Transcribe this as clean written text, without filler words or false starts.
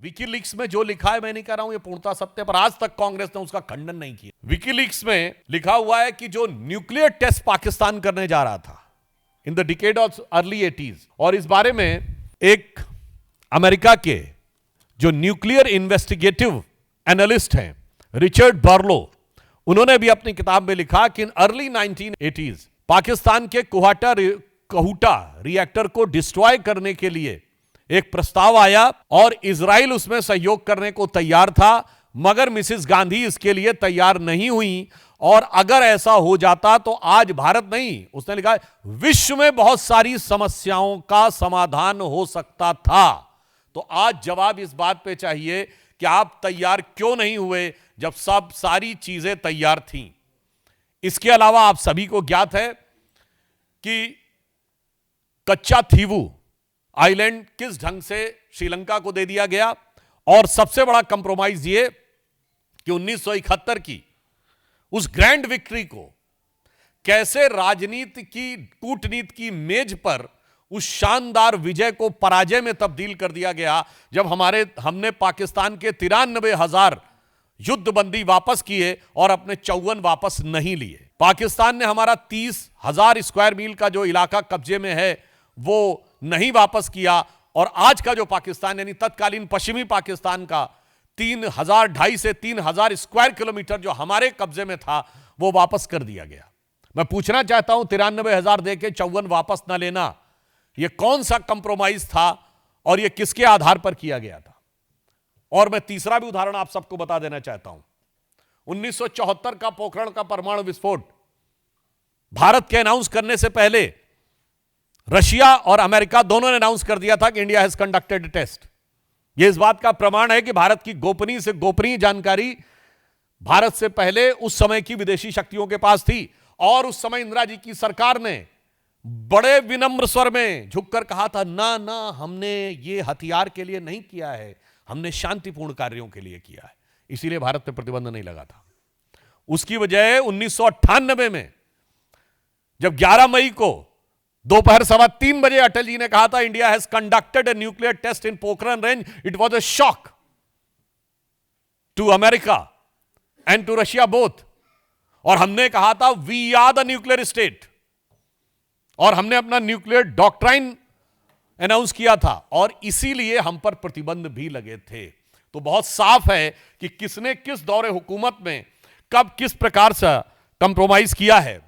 WikiLeaks में जो लिखा है, मैं नहीं कह रहा हूं ये पूर्णतः सत्य, पर आज तक कांग्रेस ने उसका खंडन नहीं किया। विकीलीक्स में लिखा हुआ है कि जो न्यूक्लियर टेस्ट पाकिस्तान करने जा रहा था in the decade of early 80s, और इस बारे में एक अमेरिका के जो न्यूक्लियर इन्वेस्टिगेटिव एनालिस्ट हैं रिचर्ड बार्लो, उन्होंने भी अपनी किताब में लिखा कि इन अर्ली 1980s पाकिस्तान के कहूटा रिएक्टर को डिस्ट्रॉय करने के लिए एक प्रस्ताव आया और इजराइल उसमें सहयोग करने को तैयार था, मगर मिसेस गांधी इसके लिए तैयार नहीं हुई। और अगर ऐसा हो जाता तो आज भारत नहीं, उसने लिखा है, विश्व में बहुत सारी समस्याओं का समाधान हो सकता था। तो आज जवाब इस बात पे चाहिए कि आप तैयार क्यों नहीं हुए जब सब सारी चीजें तैयार थीं। इसके अलावा आप सभी को ज्ञात है कि कच्चा थीवू आइलैंड किस ढंग से श्रीलंका को दे दिया गया, और सबसे बड़ा कंप्रोमाइज ये कि 1971 की उस ग्रैंड विक्ट्री को कैसे राजनीति की कूटनीति की मेज पर उस शानदार विजय को पराजय में तब्दील कर दिया गया, जब हमने पाकिस्तान के 93,000 युद्धबंदी वापस किए और अपने 54 वापस नहीं लिए। पाकिस्तान ने हमारा 30,000 स्क्वायर मील का जो इलाका कब्जे में है वो नहीं वापस किया, और आज का जो पाकिस्तान यानी तत्कालीन पश्चिमी पाकिस्तान का 2,500 से 3,000 स्क्वायर किलोमीटर जो हमारे कब्जे में था वो वापस कर दिया गया। मैं पूछना चाहता हूं, 93,000 देके 54 वापस ना लेना, यह कौन सा कंप्रोमाइज था और यह किसके आधार पर किया गया था? और मैं तीसरा भी उदाहरण आप सबको बता देना चाहता हूं। 1974 का पोखरण का परमाणु विस्फोट भारत के अनाउंस करने से पहले रशिया और अमेरिका दोनों ने अनाउंस कर दिया था कि इंडिया हैज कंडक्टेड टेस्ट। यह इस बात का प्रमाण है कि भारत की गोपनीय से गोपनीय जानकारी भारत से पहले उस समय की विदेशी शक्तियों के पास थी, और उस समय इंदिरा जी की सरकार ने बड़े विनम्र स्वर में झुककर कहा था, ना ना, हमने ये हथियार के लिए नहीं किया है, हमने शांतिपूर्ण कार्यों के लिए किया है, इसीलिए भारत पे प्रतिबंध नहीं लगा था। उसकी वजह 1998 में जब 11 मई को दोपहर 3:15 बजे अटल जी ने कहा था, India has conducted a nuclear test in Pokhran range, it was a shock to America and to Russia both. और हमने कहा था, we are the nuclear state, और हमने अपना न्यूक्लियर डॉक्ट्राइन अनाउंस किया था, और इसीलिए हम पर प्रतिबंध भी लगे थे। तो बहुत साफ है कि किसने किस दौरे हुकूमत में कब किस प्रकार से कंप्रोमाइज किया है।